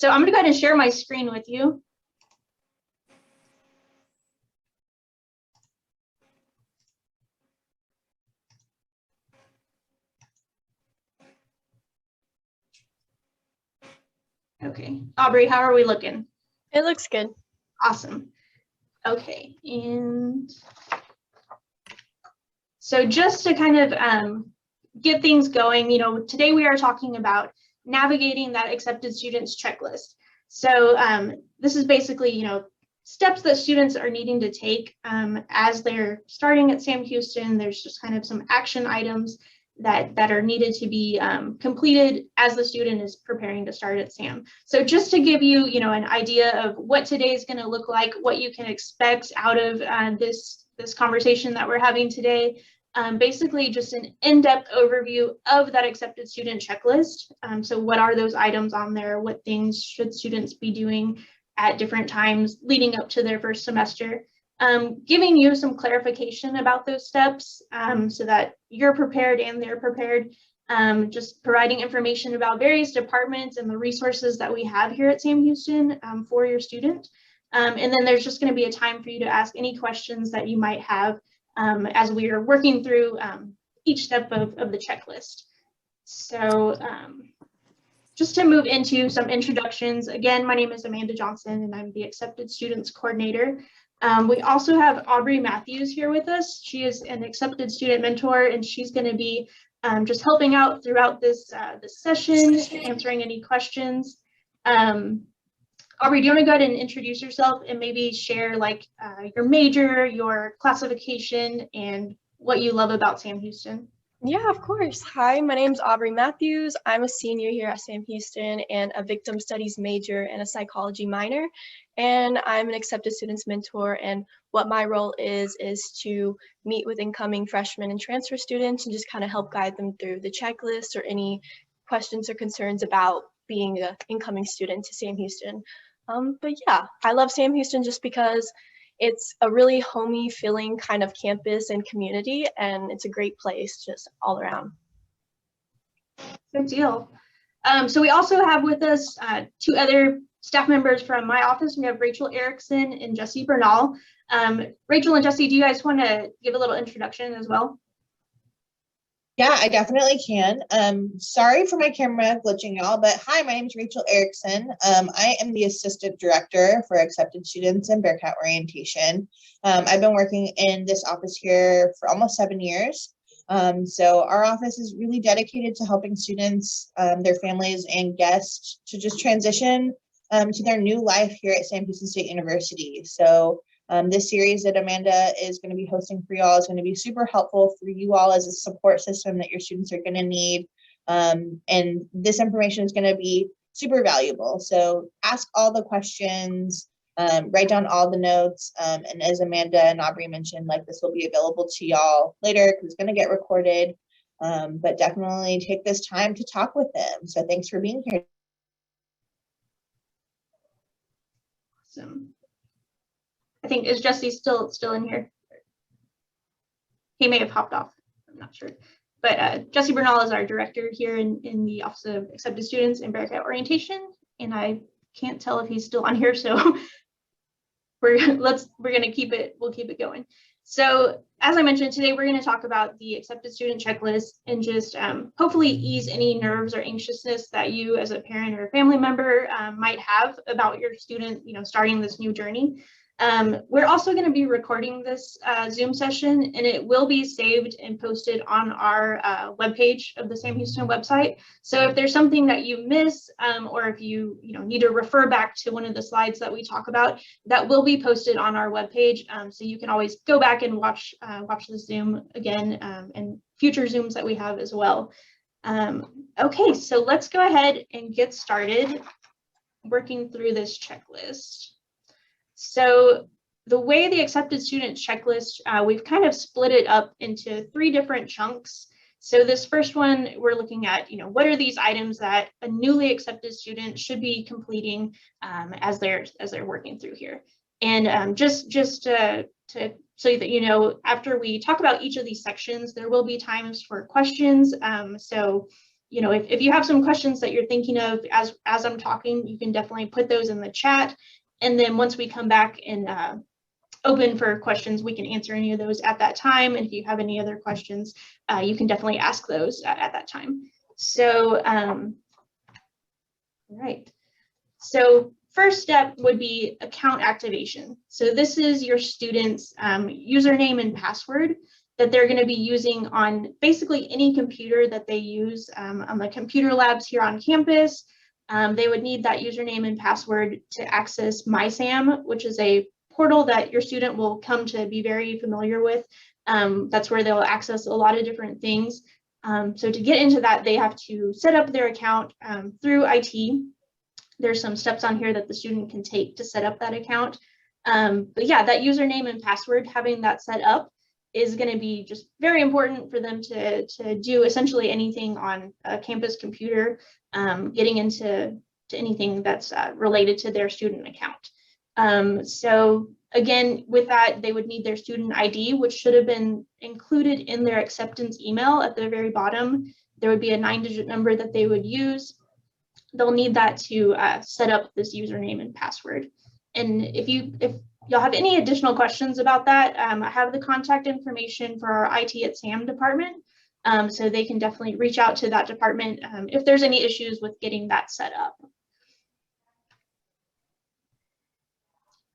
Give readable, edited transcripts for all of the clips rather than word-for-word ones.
So I'm gonna go ahead and share my screen with you. Okay, Aubrey, how are we looking? It looks good. Awesome. Okay, and so just to kind of get things going, today we are talking about navigating that accepted students checklist. So this is basically, steps that students are needing to take as they're starting at Sam Houston. There's just kind of some action items that are needed to be completed as the student is preparing to start at SAM. So just to give you, an idea of what today is going to look like, what you can expect out of this conversation that we're having today. Basically just an in-depth overview of that accepted student checklist. So what are those items on there? What things should students be doing at different times leading up to their first semester? Giving you some clarification about those steps so that you're prepared and they're prepared. Just providing information about various departments and the resources that we have here at Sam Houston for your student. And then there's just going to be a time for you to ask any questions that you might have as we are working through each step of the checklist. So just to move into some introductions, again, my name is Amanda Johnson and I'm the Accepted Students Coordinator. We also have Aubrey Matthews here with us. She is an accepted student mentor and she's going to be just helping out throughout this session, answering any questions. Aubrey, do you want to go ahead and introduce yourself and maybe share like your major, your classification, and what you love about Sam Houston? Yeah, of course. Hi, my name's Aubrey Matthews. I'm a senior here at Sam Houston and a victim studies major and a psychology minor. And I'm an accepted students mentor. And what my role is to meet with incoming freshmen and transfer students and just kind of help guide them through the checklist or any questions or concerns about being an incoming student to Sam Houston. But yeah, I love Sam Houston just because it's a really homey feeling kind of campus and community, and it's a great place just all around. Good deal. So we also have with us two other staff members from my office. We have Rachel Erickson and Jesse Bernal. Rachel and Jesse, do you guys want to give a little introduction as well? Yeah, I definitely can. Sorry for my camera glitching, y'all, but hi, my name is Rachel Erickson. I am the Assistant Director for Accepted Students in Bearcat Orientation. I've been working in this office here for almost 7 years. So our office is really dedicated to helping students, their families, and guests to just transition to their new life here at Sam Houston State University. So this series that Amanda is going to be hosting for y'all is going to be super helpful for you all as a support system that your students are going to need. And this information is going to be super valuable. So ask all the questions, write down all the notes. And as Amanda and Aubrey mentioned, like this will be available to y'all later because it's going to get recorded. But definitely take this time to talk with them. So thanks for being here. Awesome. I think, is Jesse still in here? He may have hopped off, I'm not sure. But Jesse Bernal is our director here in the Office of Accepted Students in Bearcat Orientation, and I can't tell if he's still on here, so we'll keep it going. So as I mentioned, today we're going to talk about the accepted student checklist and just hopefully ease any nerves or anxiousness that you as a parent or a family member might have about your student, starting this new journey. We're also going to be recording this Zoom session, and it will be saved and posted on our webpage of the Sam Houston website. So if there's something that you miss, or if you need to refer back to one of the slides that we talk about, that will be posted on our webpage. So you can always go back and watch the Zoom again, and future Zooms that we have as well. Okay, so let's go ahead and get started working through this checklist. So the way the accepted student checklist, we've kind of split it up into 3 different chunks. So this first one, we're looking at, what are these items that a newly accepted student should be completing as they're working through here. And just to so that after we talk about each of these sections, there will be times for questions. So if you have some questions that you're thinking of as I'm talking, you can definitely put those in the chat. And then once we come back and open for questions, we can answer any of those at that time. And if you have any other questions, you can definitely ask those at that time. So, right. So first step would be account activation. So this is your student's username and password that they're going to be using on basically any computer that they use on the computer labs here on campus. They would need that username and password to access MySam, which is a portal that your student will come to be very familiar with. That's where they'll access a lot of different things. So to get into that, they have to set up their account through IT. There's some steps on here that the student can take to set up that account. But yeah, that username and password, having that set up is going to be just very important for them to do essentially anything on a campus computer, getting into anything that's related to their student account. So again, with that, they would need their student ID, which should have been included in their acceptance email at the very bottom. There would be a 9-digit number that they would use. They'll need that to set up this username and password. And if y'all have any additional questions about that, I have the contact information for our IT at SAM department. So they can definitely reach out to that department if there's any issues with getting that set up.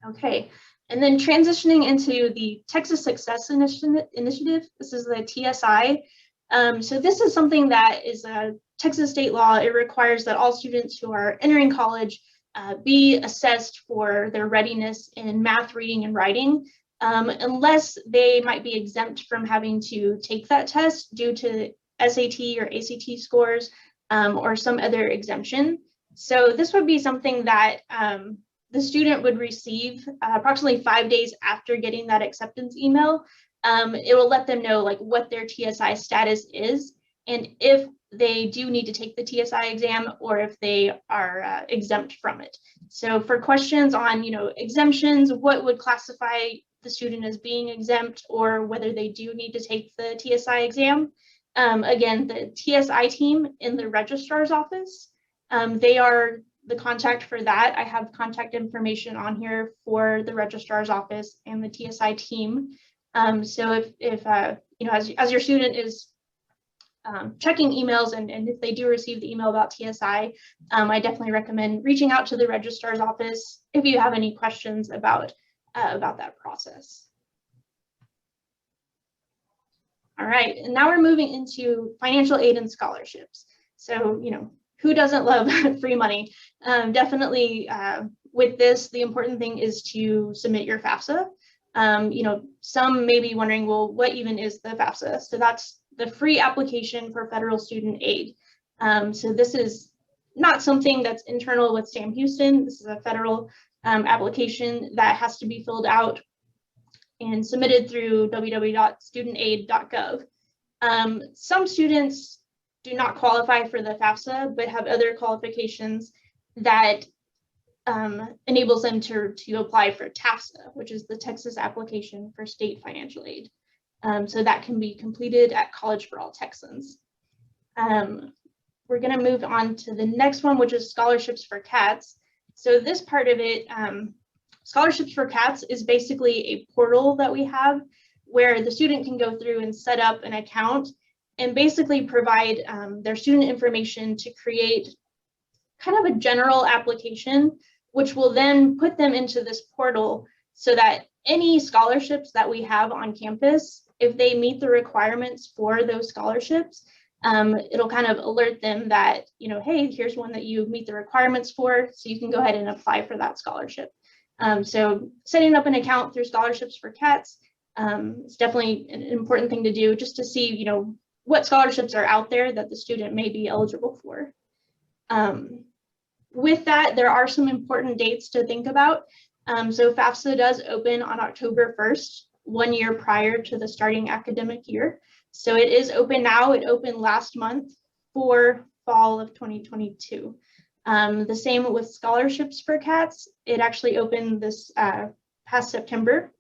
Okay, and then transitioning into the Texas Success Initiative, this is the TSI. So this is something that is a Texas state law. It requires that all students who are entering college be assessed for their readiness in math, reading, and writing, unless they might be exempt from having to take that test due to SAT or ACT scores or some other exemption. So this would be something that the student would receive approximately 5 days after getting that acceptance email. It will let them know like what their TSI status is and if they do need to take the TSI exam or if they are exempt from it. So for questions on, exemptions, what would classify the student as being exempt or whether they do need to take the TSI exam, again, the TSI team in the registrar's office, they are the contact for that. I have contact information on here for the registrar's office and the TSI team. So if as your student is checking emails and if they do receive the email about TSI, I definitely recommend reaching out to the registrar's office if you have any questions about that process. All right, and now we're moving into financial aid and scholarships. So, who doesn't love free money? Definitely with this, the important thing is to submit your Fafsa. Some may be wondering, well, what even is the Fafsa? So that's the free application for federal student aid. So this is not something that's internal with Sam Houston. This is a federal application that has to be filled out and submitted through www.studentaid.gov. Some students do not qualify for the Fafsa, but have other qualifications that enables them to apply for TAFSA, which is the Texas Application for State Financial Aid. So that can be completed at College for All Texans. We're going to move on to the next one, which is scholarships for CATS. So this part of it, scholarships for CATS is basically a portal that we have where the student can go through and set up an account and basically provide their student information to create kind of a general application, which will then put them into this portal so that any scholarships that we have on campus, if they meet the requirements for those scholarships, it'll kind of alert them that, hey, here's one that you meet the requirements for, so you can go ahead and apply for that scholarship. So setting up an account through scholarships for CATS is definitely an important thing to do just to see, what scholarships are out there that the student may be eligible for. With that, there are some important dates to think about. So FAFSA does open on October 1st, 1 year prior to the starting academic year. So it is open now. It opened last month for fall of 2022. The same with scholarships for CATS. It actually opened this past September.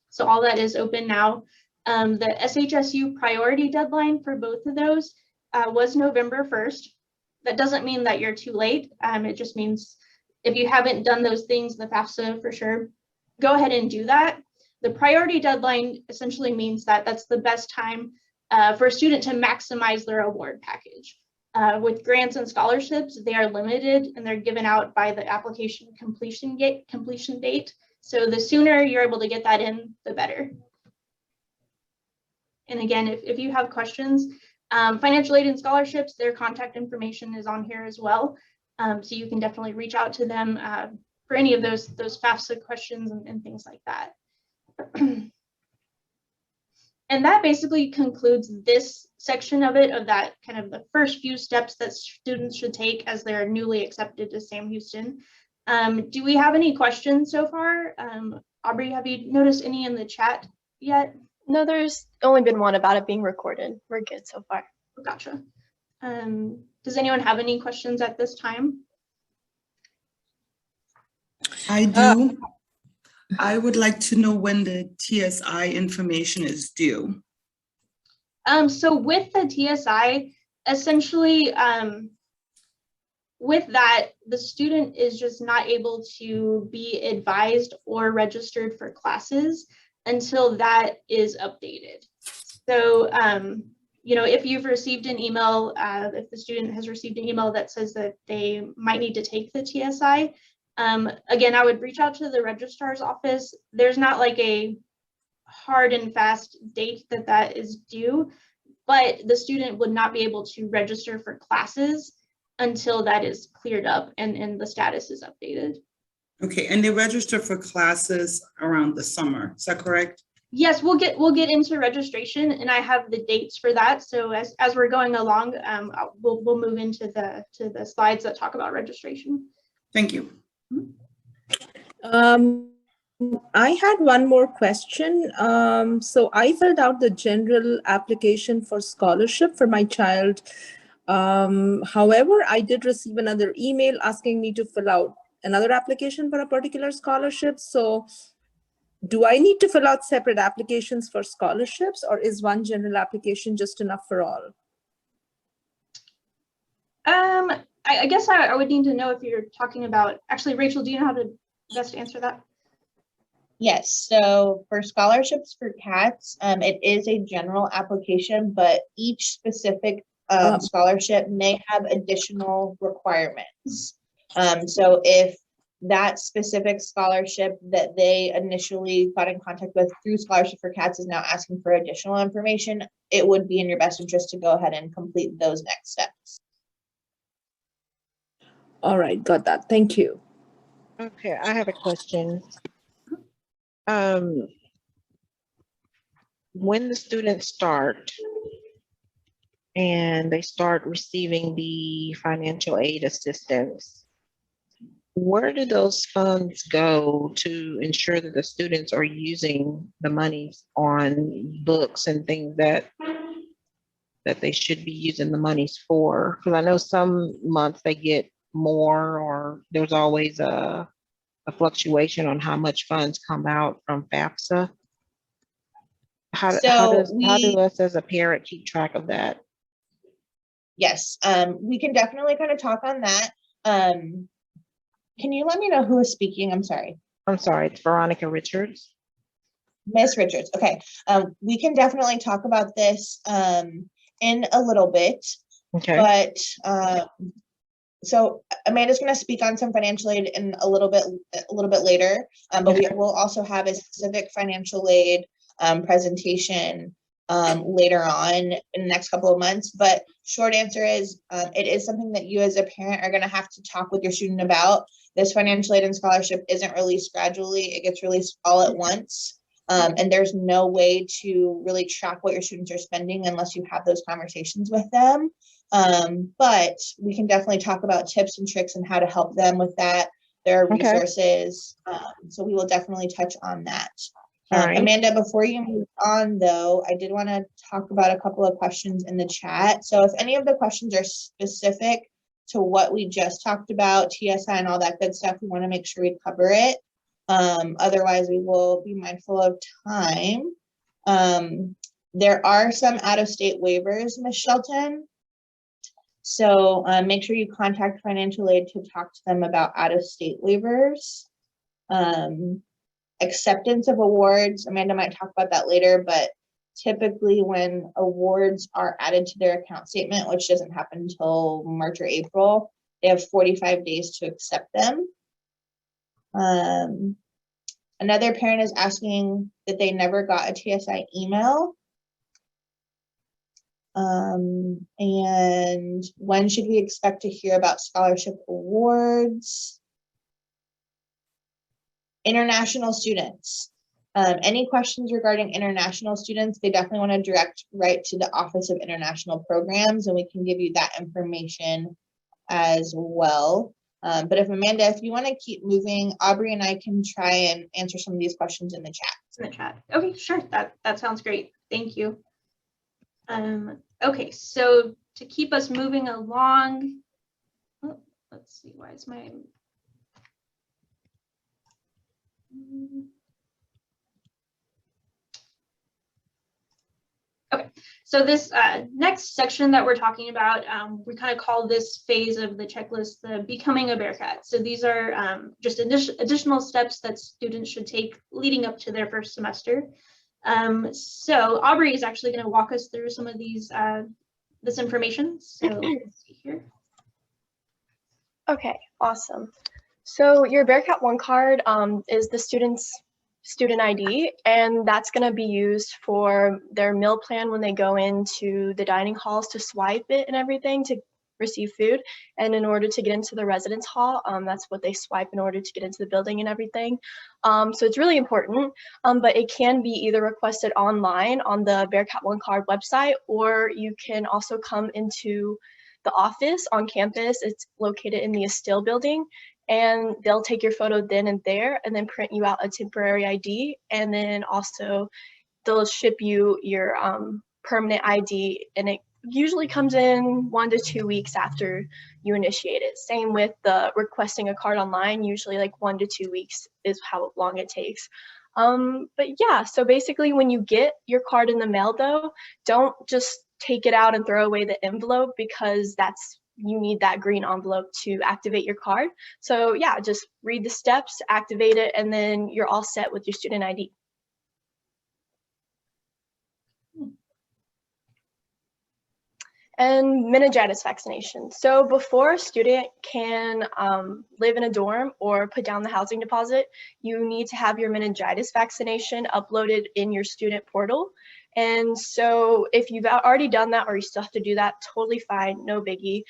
So all that is open now. The SHSU priority deadline for both of those was November 1st. That doesn't mean that you're too late. It just means if you haven't done those things, the FAFSA for sure, go ahead and do that. The priority deadline essentially means that that's the best time for a student to maximize their award package. With grants and scholarships, they are limited and they're given out by the application completion date. So the sooner you're able to get that in, the better. And again, if you have questions, financial aid and scholarships, their contact information is on here as well. So you can definitely reach out to them for any of those FAFSA questions and things like that. And that basically concludes this section of it, of that kind of the first few steps that students should take as they're newly accepted to Sam Houston. Do we have any questions so far? Aubrey, have you noticed any in the chat yet? No, there's only been one about it being recorded. We're good so far. Gotcha. Does anyone have any questions at this time? I do. I would like to know when the TSI information is due. So with the TSI, essentially, with that, the student is just not able to be advised or registered for classes until that is updated. So, you know, if you've received an email, if the student has received an email that says that they might need to take the TSI, again, I would reach out to the registrar's office. There's not like a hard and fast date that is due, but the student would not be able to register for classes until that is cleared up and the status is updated. Okay, and they register for classes around the summer, is that correct? Yes, we'll get into registration, and I have the dates for that. So as we're going along, we'll move into the slides that talk about registration. Thank you. I had one more question. So I filled out the general application for scholarship for my child. However, I did receive another email asking me to fill out another application for a particular scholarship. So do I need to fill out separate applications for scholarships, or is one general application just enough for all? I guess I would need to know if you're talking about, actually, Rachel, do you know how to best answer that? Yes, so for scholarships for CATS, it is a general application, but each specific scholarship may have additional requirements. So if that specific scholarship that they initially got in contact with through Scholarship for CATS is now asking for additional information, it would be in your best interest to go ahead and complete those next steps. All right, got that. Thank you. Okay, I have a question. When the students start and they start receiving the financial aid assistance, where do those funds go to ensure that the students are using the monies on books and things that they should be using the monies for? Because I know some months they get more, or there's always a fluctuation on how much funds come out from Fafsa. How do us as a parent keep track of that? Yes, we can definitely kind of talk on that. Can you let me know who is speaking? I'm sorry. I'm sorry, it's Veronica Richards. Miss Richards, okay. We can definitely talk about this in a little bit. Okay. But so Amanda's going to speak on some financial aid in a little bit later, but we will also have a specific financial aid presentation later on in the next couple of months. But short answer is it is something that you as a parent are going to have to talk with your student about. This financial aid and scholarship isn't released gradually. It gets released all at once. And there's no way to really track what your students are spending unless you have those conversations with them. But we can definitely talk about tips and tricks and how to help them with that. There are resources. So we will definitely touch on that. Right. Amanda, before you move on though, I did want to talk about a couple of questions in the chat. So if any of the questions are specific to what we just talked about, TSI and all that good stuff, we want to make sure we cover it. Otherwise we will be mindful of time. There are some out-of-state waivers, Ms. Shelton. So make sure you contact financial aid to talk to them about out-of-state waivers. Acceptance of awards, Amanda might talk about that later, but typically when awards are added to their account statement, which doesn't happen until March or April, they have 45 days to accept them. Another parent is asking that they never got a TSI email. And when should we expect to hear about scholarship awards? International students. Any questions regarding international students, they definitely want to direct right to the Office of International Programs, and we can give you that information as well. But Amanda, if you want to keep moving, Aubrey and I can try and answer some of these questions in the chat. In the chat. Okay, sure. That sounds great. Thank you. Okay, so to keep us moving along, oh, let's see, why is my okay, so this next section that we're talking about, we kind of call this phase of the checklist the becoming a Bearcat. So these are just additional steps that students should take leading up to their first semester. So Aubrey is actually going to walk us through some of these this information. So let's see here. Okay, awesome. So your Bearcat One card is the student's student ID, and that's going to be used for their meal plan when they go into the dining halls to swipe it and everything to receive food. And in order to get into the residence hall, that's what they swipe in order to get into the building and everything. So it's really important, but it can be either requested online on the Bearcat One card website, or you can also come into the office on campus. It's located in the Estill building, and they'll take your photo then and there and then print you out a temporary ID, and then also they'll ship you your permanent ID, and it usually comes in 1 to 2 weeks after you initiate it. Same with the requesting a card online, usually like 1 to 2 weeks is how long it takes. But yeah, so basically when you get your card in the mail though, don't just take it out and throw away the envelope, because you need that green envelope to activate your card. So yeah, just read the steps, activate it, and then you're all set with your student ID. And meningitis vaccination. So before a student can live in a dorm or put down the housing deposit, you need to have your meningitis vaccination uploaded in your student portal. And so if you've already done that or you still have to do that, totally fine, no biggie.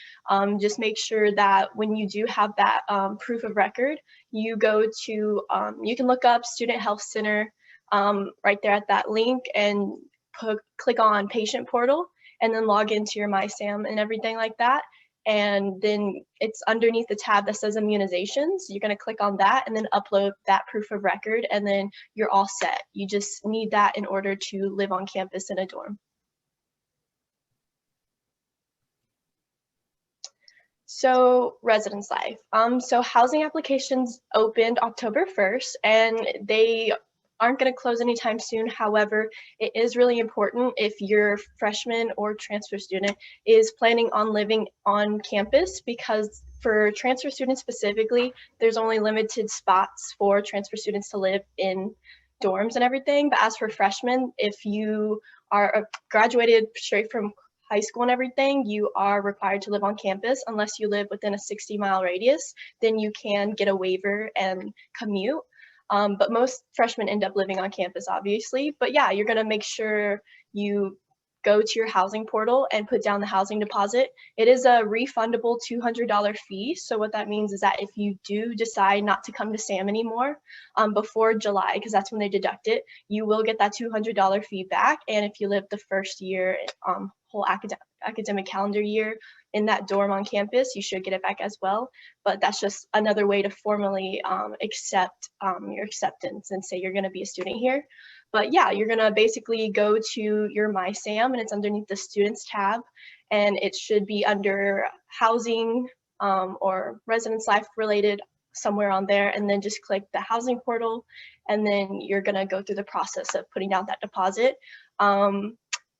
Just make sure that when you do have that proof of record, you go to, you can look up Student Health Center right there at that link and click on Patient Portal, and then log into your MySam and everything like that. And then it's underneath the tab that says immunizations. You're gonna click on that and then upload that proof of record, and then you're all set. You just need that in order to live on campus in a dorm. So residence life. So housing applications opened October 1st, and they aren't going to close anytime soon. However, it is really important if your freshman or transfer student is planning on living on campus, because for transfer students specifically, there's only limited spots for transfer students to live in dorms and everything. But as for freshmen, if you are graduated straight from high school and everything, you are required to live on campus unless you live within a 60-mile radius. Then you can get a waiver and commute. But most freshmen end up living on campus, obviously. But yeah, you're gonna make sure you go to your housing portal and put down the housing deposit. It is a refundable $200 fee. So what that means is that if you do decide not to come to SAM anymore before July, because that's when they deduct it, you will get that $200 fee back. And if you live the first year, whole academic calendar year in that dorm on campus, you should get it back as well. But that's just another way to formally accept your acceptance and say you're going to be a student here. But yeah, you're going to basically go to your MySam, and it's underneath the students tab, and it should be under housing or residence life related somewhere on there, and then just click the housing portal, and then you're going to go through the process of putting down that deposit.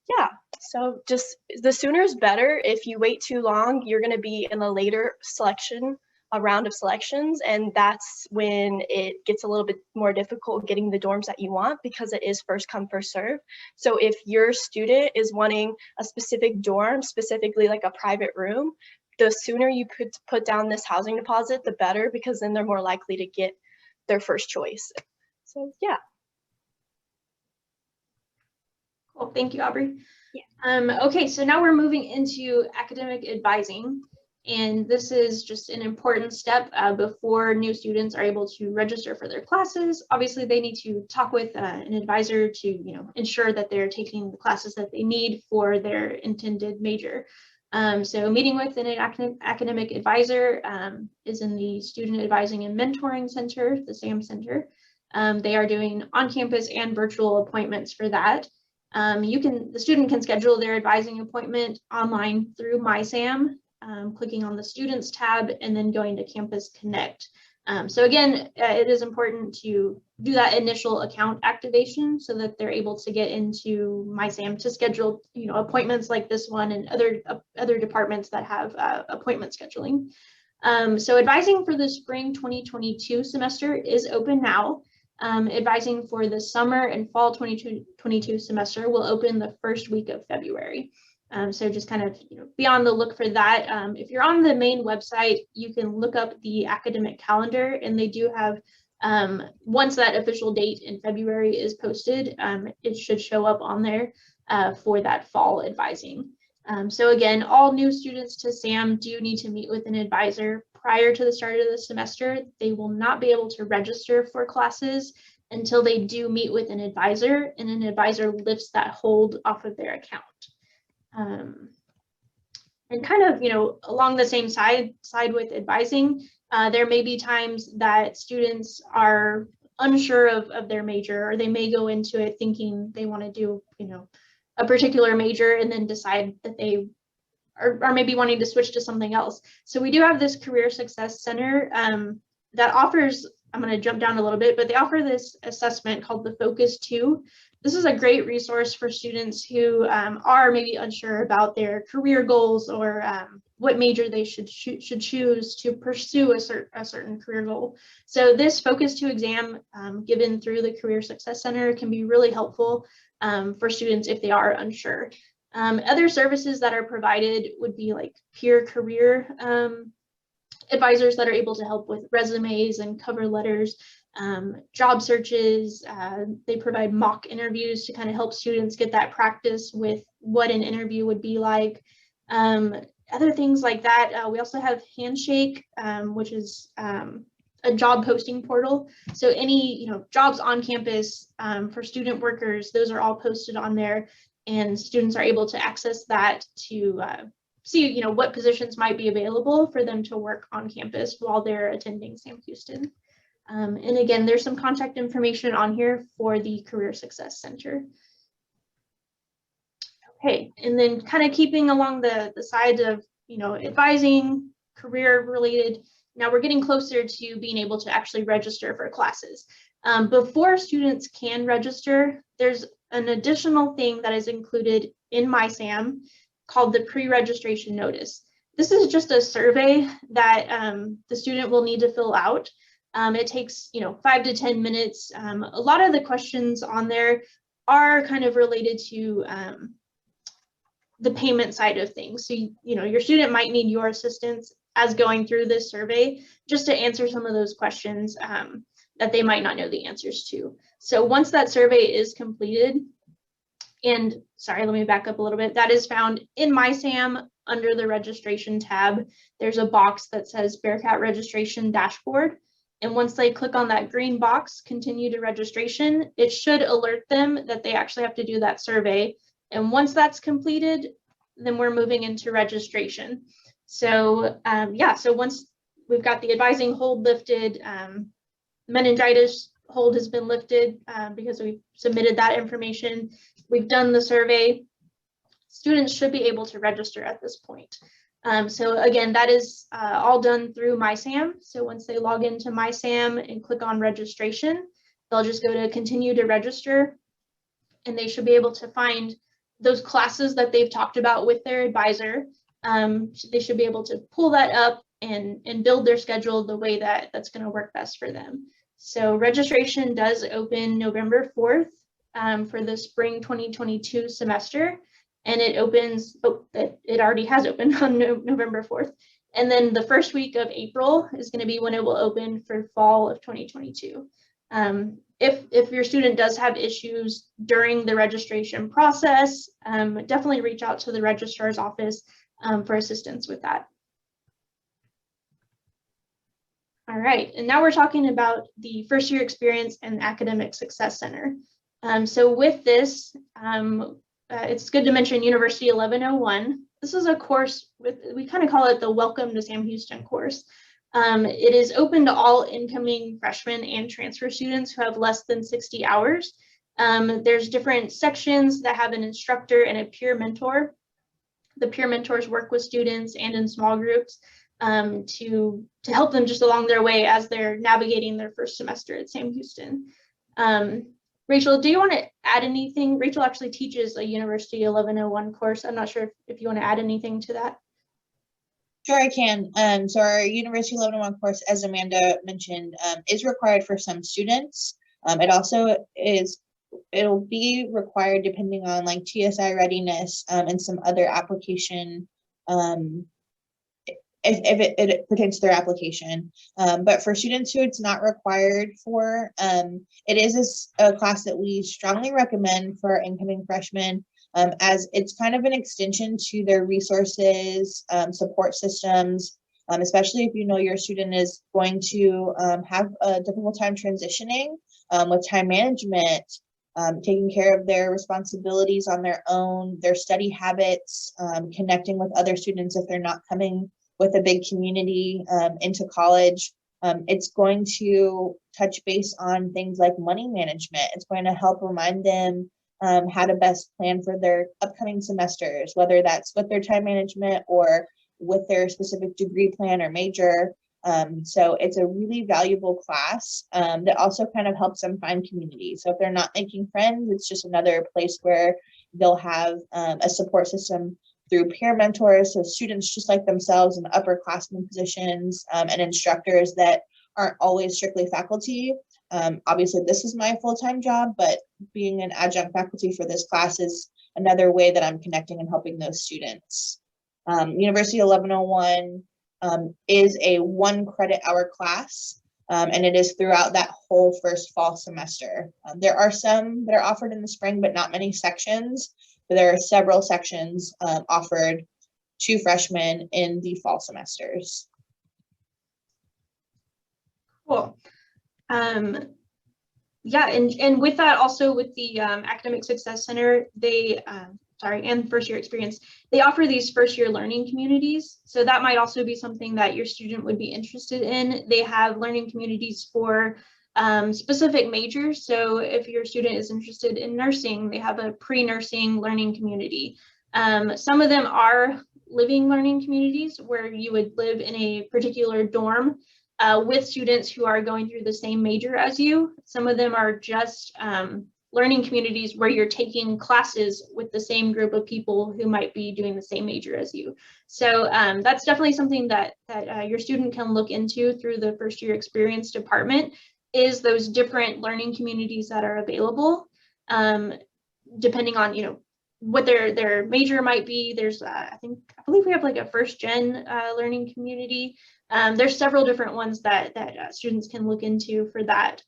Yeah, so just the sooner is better. If you wait too long, you're going to be in a later selection, a round of selections, and that's when it gets a little bit more difficult getting the dorms that you want because it is first come, first serve. So if your student is wanting a specific dorm, specifically like a private room, the sooner you put down this housing deposit, the better, because then they're more likely to get their first choice. So yeah. Cool, thank you, Aubrey. Yeah. Okay, so now we're moving into academic advising. And this is just an important step before new students are able to register for their classes. Obviously, they need to talk with an advisor to ensure that they're taking the classes that they need for their intended major. So meeting with an academic advisor is in the Student Advising and Mentoring Center, the SAM Center. They are doing on-campus and virtual appointments for that. The student can schedule their advising appointment online through MySam, clicking on the Students tab and then going to Campus Connect. So again, it is important to do that initial account activation so that they're able to get into MySam to schedule appointments like this one and other departments that have appointment scheduling. So advising for the spring 2022 semester is open now. Advising for the summer and fall 2022 semester will open the first week of February. So just kind of be on the look for that. If you're on the main website, you can look up the academic calendar, and they do have, once that official date in February is posted, it should show up on there for that fall advising. So again, all new students to SAM do need to meet with an advisor prior to the start of the semester. They will not be able to register for classes until they do meet with an advisor, and an advisor lifts that hold off of their account. And kind of, along the same side with advising, there may be times that students are unsure of their major, or they may go into it thinking they want to do, a particular major and then decide that they are maybe wanting to switch to something else. So we do have this Career Success Center that offers, I'm going to jump down a little bit, but they offer this assessment called the Focus 2. This is a great resource for students who are maybe unsure about their career goals or what major they should choose to pursue a certain career goal. So this Focus 2 exam given through the Career Success Center can be really helpful for students if they are unsure. Other services that are provided would be like peer career advisors that are able to help with resumes and cover letters, job searches. They provide mock interviews to kind of help students get that practice with what an interview would be like. Other things like that. We also have Handshake, which is a job posting portal. So any jobs on campus for student workers, those are all posted on there, and students are able to access that to see what positions might be available for them to work on campus while they're attending Sam Houston. And again, there's some contact information on here for the Career Success Center. Okay, and then kind of keeping along the side of advising, career related. Now we're getting closer to being able to actually register for classes. Before students can register, there's an additional thing that is included in MySam called the pre-registration notice. This is just a survey that the student will need to fill out. It takes 5 to 10 minutes. A lot of the questions on there are kind of related to the payment side of things. So your student might need your assistance as going through this survey just to answer some of those questions that they might not know the answers to. So once that survey is completed, and sorry, let me back up a little bit, that is found in MySam under the registration tab. There's a box that says Bearcat Registration Dashboard. And once they click on that green box, continue to registration, it should alert them that they actually have to do that survey. And once that's completed, then we're moving into registration. So yeah, so once we've got the advising hold lifted, meningitis hold has been lifted because we submitted that information. We've done the survey. Students should be able to register at this point. So again, that is all done through MySam. So once they log into MySam and click on registration, they'll just go to continue to register, and they should be able to find those classes that they've talked about with their advisor. They should be able to pull that up and build their schedule the way that that's going to work best for them. So registration does open November 4th for the spring 2022 semester, and it opens, it already has opened on November 4th. And then the first week of April is going to be when it will open for fall of 2022. If your student does have issues during the registration process, definitely reach out to the registrar's office for assistance with that. All right, and now we're talking about the first year experience and academic success center. So with this, it's good to mention University 1101. This is a course we kind of call it the Welcome to Sam Houston course. It is open to all incoming freshmen and transfer students who have less than 60 hours. There's different sections that have an instructor and a peer mentor. The peer mentors work with students and in small groups to help them just along their way as they're navigating their first semester at Sam Houston. Rachel, do you want to add anything? Rachel actually teaches a University 1101 course. I'm not sure if you want to add anything to that. Sure, I can. So our University 1101 course, as Amanda mentioned, is required for some students. It also it'll be required depending on like TSI readiness and some other application, if it pertains to their application. But for students who it's not required for, it is a class that we strongly recommend for incoming freshmen, as it's kind of an extension to their resources, support systems, especially if you know your student is going to have a difficult time transitioning with time management, taking care of their responsibilities on their own, their study habits, connecting with other students if they're not coming with a big community into college. It's going to touch base on things like money management. It's going to help remind them how to best plan for their upcoming semesters, whether that's with their time management or with their specific degree plan or major. So it's a really valuable class that also kind of helps them find community. So if they're not making friends, it's just another place where they'll have a support system through peer mentors, so students just like themselves in upperclassmen positions, and instructors that aren't always strictly faculty. Obviously, this is my full-time job, but being an adjunct faculty for this class is another way that I'm connecting and helping those students. University 1101 is a 1 credit hour class, and it is throughout that whole first fall semester. There are some that are offered in the spring, but not many sections. But there are several sections offered to freshmen in the fall semesters. Cool. Yeah, and with that, also with the Academic Success Center, they, and first year experience, they offer these first year learning communities. So that might also be something that your student would be interested in. They have learning communities for specific majors. So if your student is interested in nursing, they have a pre-nursing learning community. Some of them are living learning communities where you would live in a particular dorm with students who are going through the same major as you. Some of them are just learning communities where you're taking classes with the same group of people who might be doing the same major as you. So that's definitely something that your student can look into through the first year experience department, is those different learning communities that are available, depending on, what their major might be. There's, I believe we have like a first gen learning community. There's several different ones that students can look into for that.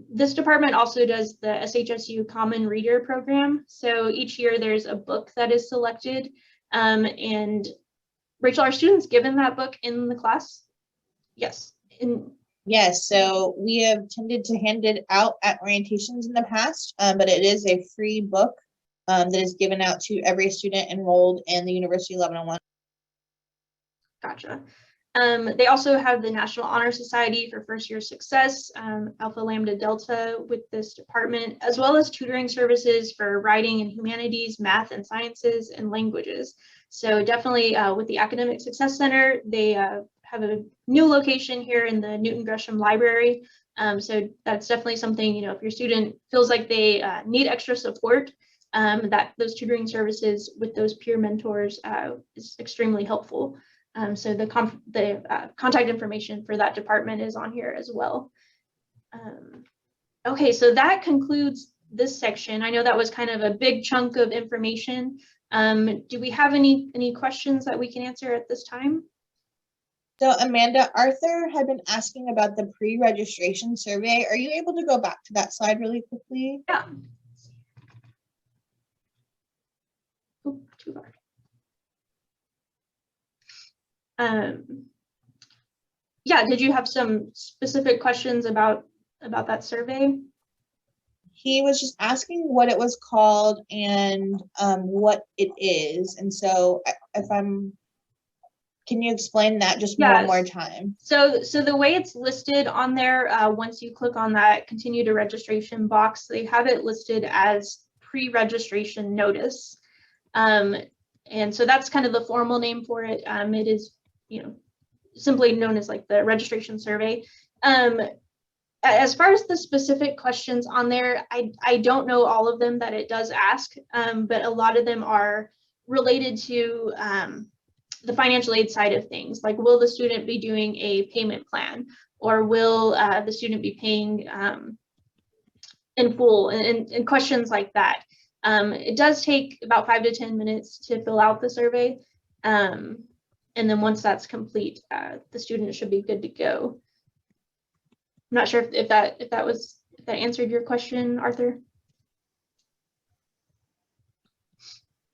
This department also does the SHSU Common Reader program. So each year there's a book that is selected. And Rachel, are students given that book in the class? Yes. Yes, so we have tended to hand it out at orientations in the past, but it is a free book that is given out to every student enrolled in the University 1101. Gotcha. They also have the National Honor Society for First Year Success, Alpha Lambda Delta with this department, as well as tutoring services for writing and humanities, math and sciences, and languages. So definitely with the Academic Success Center, they have a new location here in the Newton Gresham Library. So that's definitely something, if your student feels like they need extra support, that those tutoring services with those peer mentors is extremely helpful. So the contact information for that department is on here as well. Okay, so that concludes this section. I know that was kind of a big chunk of information. Do we have any questions that we can answer at this time? So Amanda, Arthur had been asking about the pre-registration survey. Are you able to go back to that slide really quickly? Yeah. Oh, too far. Yeah, did you have some specific questions about that survey? He was just asking what it was called and what it is. And so can you explain that just one more time? So the way it's listed on there, once you click on that continue to registration box, they have it listed as pre-registration notice. And so that's kind of the formal name for it. It is, simply known as like the registration survey. As far as the specific questions on there, I don't know all of them that it does ask, but a lot of them are related to the financial aid side of things. Like, will the student be doing a payment plan, or will the student be paying in full, and questions like that. It does take about 5 to 10 minutes to fill out the survey. And then once that's complete, the student should be good to go. I'm not sure if that answered your question, Arthur.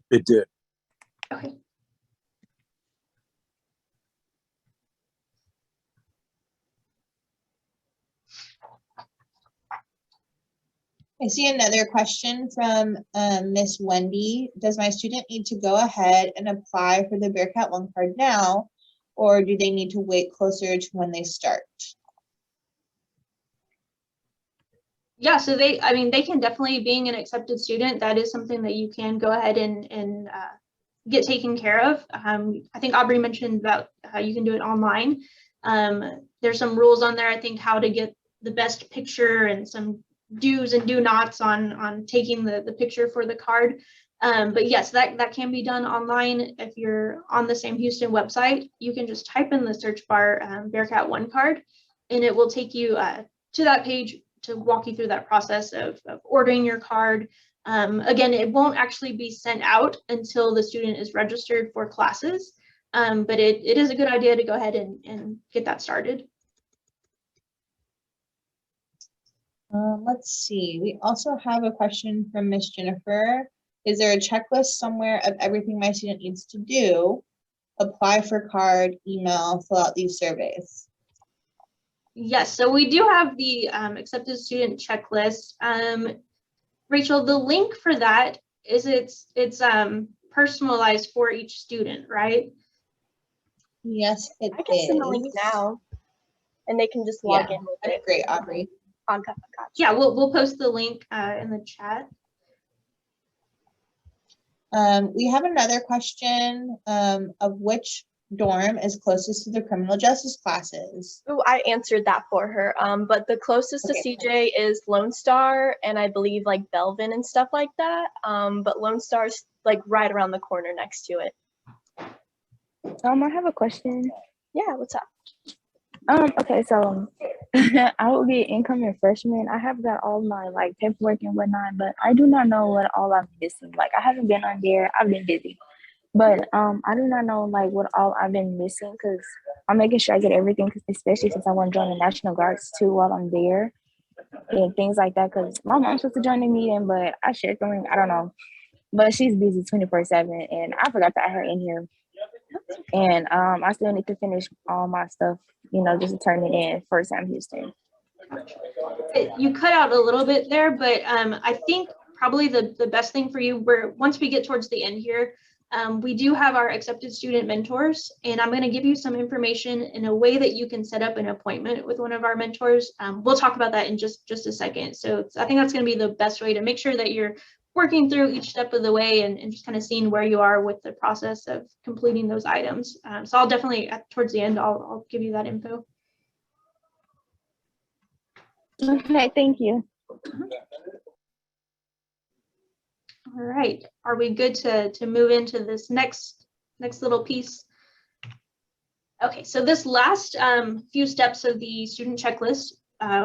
It did. Okay. I see another question from Miss Wendy. Does my student need to go ahead and apply for the Bearcat One card now, or do they need to wait closer to when they start? Yeah, so they can definitely, being an accepted student, that is something that you can go ahead and get taken care of. I think Aubrey mentioned about how you can do it online. There's some rules on there, I think, how to get the best picture and some do's and do nots on taking the picture for the card. But yes, that can be done online. If you're on the Sam Houston website, you can just type in the search bar Bearcat One card, and it will take you to that page to walk you through that process of ordering your card. Again, it won't actually be sent out until the student is registered for classes, but it is a good idea to go ahead and get that started. Let's see. We also have a question from Miss Jennifer. Is there a checklist somewhere of everything my student needs to do? Apply for card, email, fill out these surveys. Yes, so we do have the accepted student checklist. Rachel, the link for that is it's personalized for each student, right? Yes, it I can send the link is. now, and they can just log Yeah, in with that's it. great, Aubrey. Gotcha. Yeah, we'll post the link in the chat. We have another question of which dorm is closest to the criminal justice classes. Oh, I answered that for her. But the closest to CJ is Lone Star, and I believe like Belvin and stuff like that. But Lone Star's like right around the corner next to it. I have a question. Yeah, what's up? Okay, so I will be an incoming freshman. I have got all my like paperwork and whatnot, but I do not know what all I'm missing. Like, I haven't been on there. I've been busy, but I do not know like what all I've been missing, because I'm making sure I get everything, especially since I want to join the National Guards too while I'm there and things like that. Because my mom's supposed to join the meeting, but I shared the ring. I don't know, but she's busy 24/7, and I forgot to add her in here. And I still need to finish all my stuff, just to turn it in for Sam Houston. You cut out a little bit there, but I think probably the best thing for you, once we get towards the end here, we do have our accepted student mentors, and I'm going to give you some information in a way that you can set up an appointment with one of our mentors. We'll talk about that in just a second. So I think that's going to be the best way to make sure that you're working through each step of the way and just kind of seeing where you are with the process of completing those items. So I'll definitely, towards the end, I'll give you that info. Okay, thank you. All All right, are we good to move into this next little piece? Okay, so this last few steps of the student checklist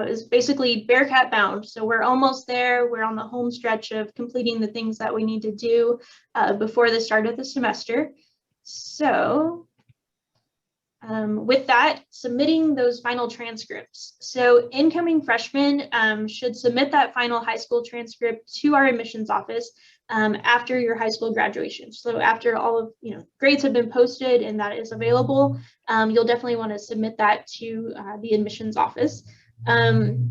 is basically Bearcat bound. So we're almost there. We're on the home stretch of completing the things that we need to do before the start of the semester. So with that, submitting those final transcripts. So incoming freshmen should submit that final high school transcript to our admissions office after your high school graduation. So after all of grades have been posted and that is available, you'll definitely want to submit that to the admissions office.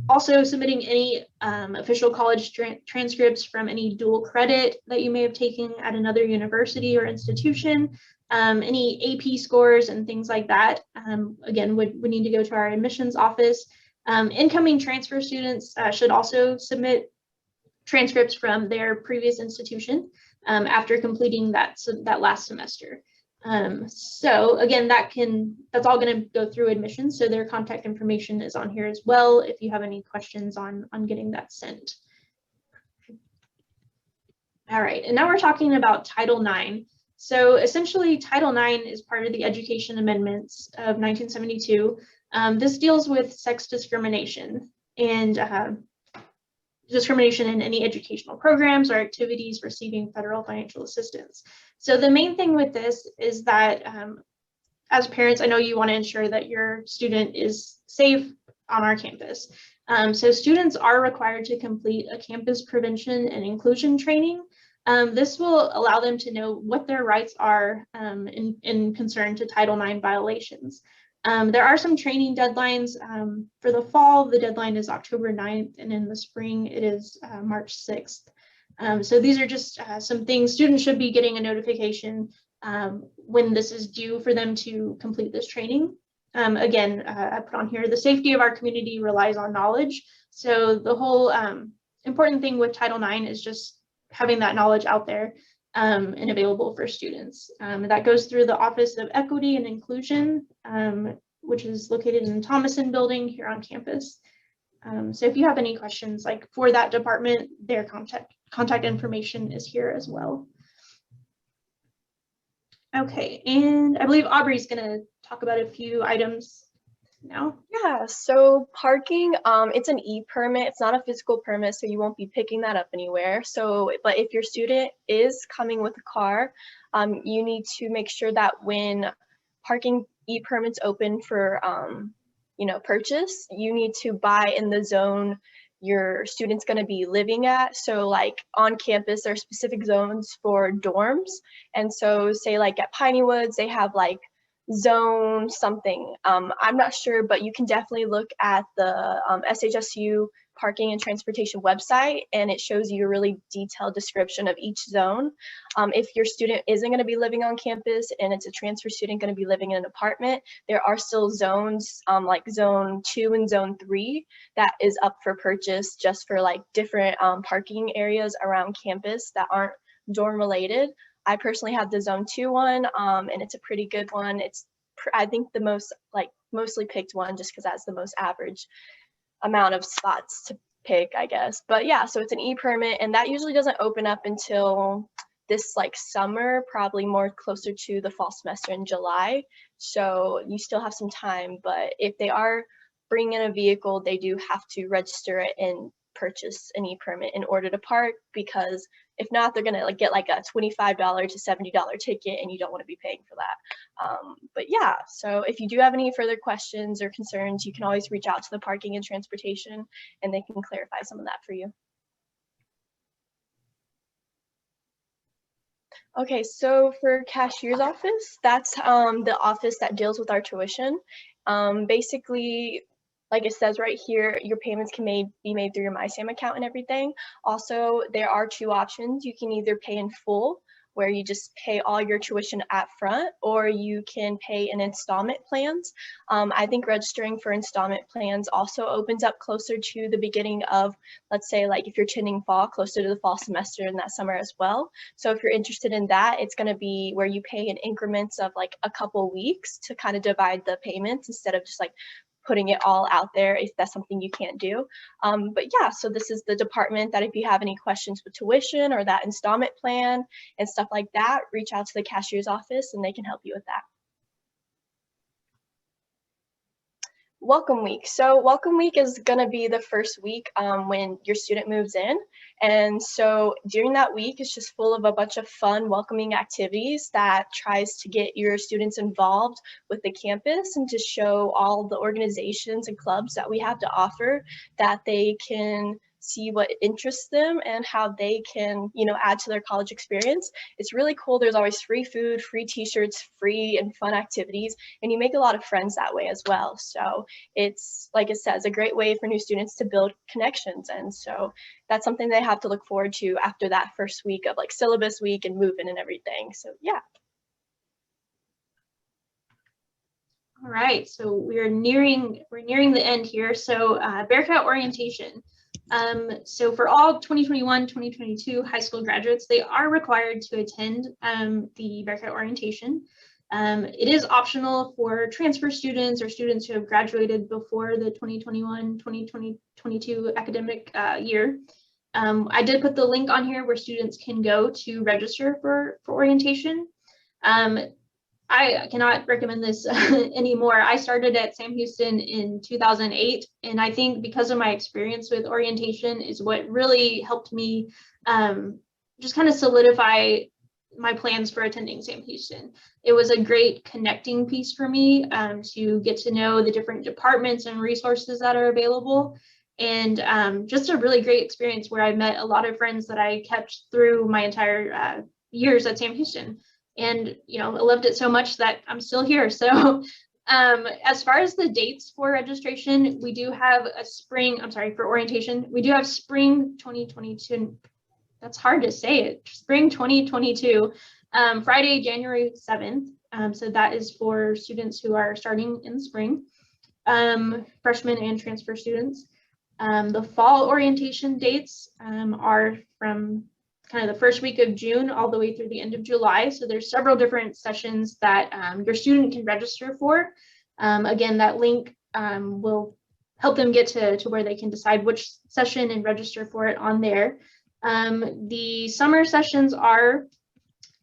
Also submitting any official college transcripts from any dual credit that you may have taken at another university or institution, any AP scores and things like that, again, would need to go to our admissions office. Incoming transfer students should also submit transcripts from their previous institution after completing that last semester. So again, that's all going to go through admissions. So their contact information is on here as well if you have any questions on getting that sent. All right, and now we're talking about Title IX. So essentially, Title IX is part of the Education Amendments of 1972. This deals with sex discrimination and discrimination in any educational programs or activities receiving federal financial assistance. So the main thing with this is that as parents, I know you want to ensure that your student is safe on our campus. So students are required to complete a campus prevention and inclusion training. This will allow them to know what their rights are in concern to Title IX violations. There are some training deadlines. For the fall, the deadline is October 9th, and in the spring, it is March 6th. So these are just some things. Students should be getting a notification when this is due for them to complete this training. Again, I put on here, the safety of our community relies on knowledge. So the whole important thing with Title IX is just having that knowledge out there and available for students. That goes through the Office of Equity and Inclusion, which is located in the Thomason building here on campus. So if you have any questions like for that department, their contact information is here as well. Okay, and I believe Aubrey's gonna talk about a few items now. Yeah, so parking, it's an e-permit. It's not a physical permit, so you won't be picking that up anywhere. So, but if your student is coming with a car, you need to make sure that when parking e-permits open for, purchase, you need to buy in the zone your student's going to be living at. So like on campus, there are specific zones for dorms. And so say like at Piney Woods, they have like zone something. I'm not sure, but you can definitely look at the SHSU parking and transportation website, and it shows you a really detailed description of each zone. If your student isn't going to be living on campus and it's a transfer student going to be living in an apartment, there are still zones like zone 2 and zone 3 that is up for purchase just for like different parking areas around campus that aren't dorm related. I personally have the zone 2 one, and it's a pretty good one. It's I think the mostly picked one just because that's the most average amount of spots to pick, I guess. But yeah, so it's an e-permit, and that usually doesn't open up until this like summer, probably more closer to the fall semester in July. So you still have some time, but if they are bringing in a vehicle, they do have to register it and purchase an e-permit in order to park, because if not, they're gonna get like a $25 to $70 ticket, and you don't want to be paying for that. But yeah, so if you do have any further questions or concerns, you can always reach out to the parking and transportation, and they can clarify some of that for you. Okay, so for cashier's office, that's the office that deals with our tuition. Basically, like it says right here, your payments can be made through your MySam account and everything. Also, there are two options. You can either pay in full, where you just pay all your tuition up front, or you can pay in installment plans. I think registering for installment plans also opens up closer to the beginning of, let's say, like if you're attending fall, closer to the fall semester in that summer as well. So if you're interested in that, it's going to be where you pay in increments of like a couple weeks to kind of divide the payments instead of just like putting it all out there if that's something you can't do. But yeah, so this is the department that if you have any questions with tuition or that installment plan and stuff like that, reach out to the cashier's office and they can help you with that. Welcome week. So welcome week is going to be the first week when your student moves in. And so during that week, it's just full of a bunch of fun, welcoming activities that tries to get your students involved with the campus and to show all the organizations and clubs that we have to offer, that they can see what interests them and how they can, you know, add to their college experience. It's really cool. There's always free food, free t-shirts, free and fun activities, and you make a lot of friends that way as well. So it's, like it says, a great way for new students to build connections. And so that's something they have to look forward to after that first week of like syllabus week and move-in and everything. So yeah. All right, so we're nearing the end here. So Bearcat Orientation. So for all 2021, 2022 high school graduates, they are required to attend the Bearcat Orientation. It is optional for transfer students or students who have graduated before the 2021, 2022 academic year. I did put the link on here where students can go to register for orientation. I cannot recommend this anymore. I started at Sam Houston in 2008, and I think because of my experience with orientation is what really helped me just kind of solidify my plans for attending Sam Houston. It was a great connecting piece for me to get to know the different departments and resources that are available, and just a really great experience where I met a lot of friends that I kept through my entire years at Sam Houston. And, you know, I loved it so much that I'm still here. So as far as the dates for registration, we do have for orientation, we do have spring 2022. That's hard to say it. Spring 2022, Friday, January 7th. So that is for students who are starting in the spring, freshmen and transfer students. The fall orientation dates are from kind of the first week of June all the way through the end of July. So there's several different sessions that your student can register for. Again, that link will help them get to where they can decide which session and register for it on there. The summer sessions are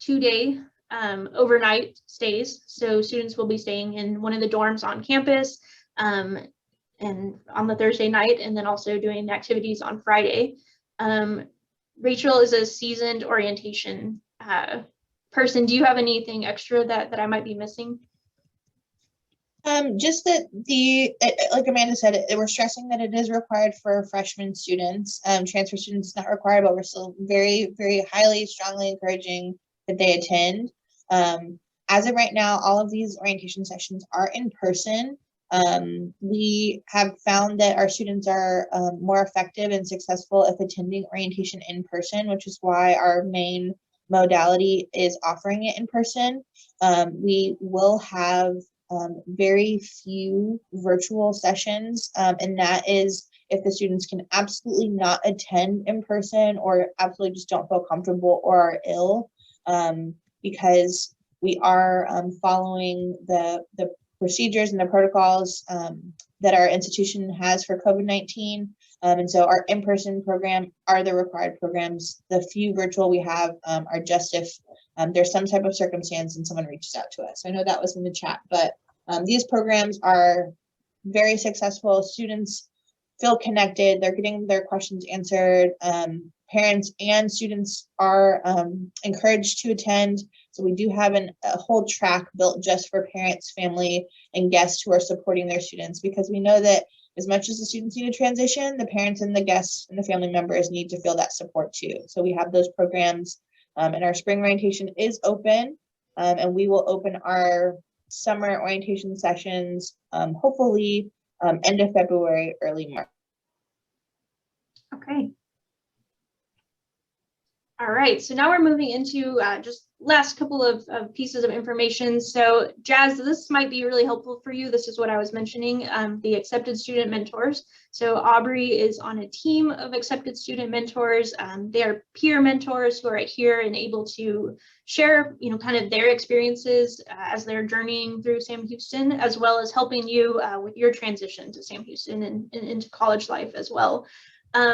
2-day overnight stays. So students will be staying in one of the dorms on campus and on the Thursday night, and then also doing the activities on Friday. Rachel is a seasoned orientation person. Do you have anything extra that I might be missing? Just that like Amanda said, we're stressing that it is required for freshman students. Transfer students not required, but we're still very, very highly, strongly encouraging that they attend. As of right now, all of these orientation sessions are in person. We have found that our students are more effective and successful if attending orientation in person, which is why our main modality is offering it in person. We will have very few virtual sessions, and that is if the students can absolutely not attend in person or absolutely just don't feel comfortable or are ill, because we are following the procedures and the protocols that our institution has for COVID-19. And so our in-person program are the required programs. The few virtual we have are just if there's some type of circumstance and someone reaches out to us. I know that was in the chat, but these programs are very successful. Students feel connected. They're getting their questions answered. Parents and students are encouraged to attend. So we do have a whole track built just for parents, family, and guests who are supporting their students, because we know that as much as the students need to transition, the parents and the guests and the family members need to feel that support too. So we have those programs, and our spring orientation is open, and we will open our summer orientation sessions hopefully end of February, early March. Okay. All right, so now we're moving into just last couple of pieces of information. So Jazz, this might be really helpful for you. This is what I was mentioning, the accepted student mentors. So Aubrey is on a team of accepted student mentors. They are peer mentors who are here and able to share, kind of their experiences as they're journeying through Sam Houston, as well as helping you with your transition to Sam Houston and into college life as well.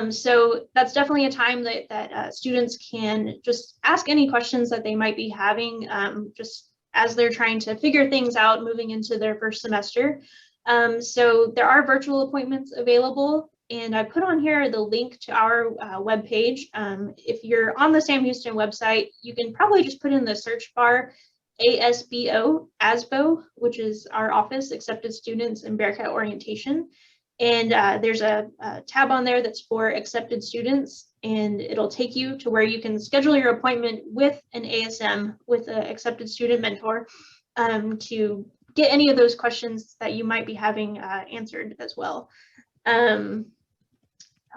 So that's definitely a time that students can just ask any questions that they might be having just as they're trying to figure things out moving into their first semester. So there are virtual appointments available, and I put on here the link to our webpage. If you're on the Sam Houston website, you can probably just put in the search bar ASBO, which is our office, Accepted Students in Bearcat Orientation. And there's a tab on there that's for accepted students, and it'll take you to where you can schedule your appointment with an ASM, with an accepted student mentor, to get any of those questions that you might be having answered as well.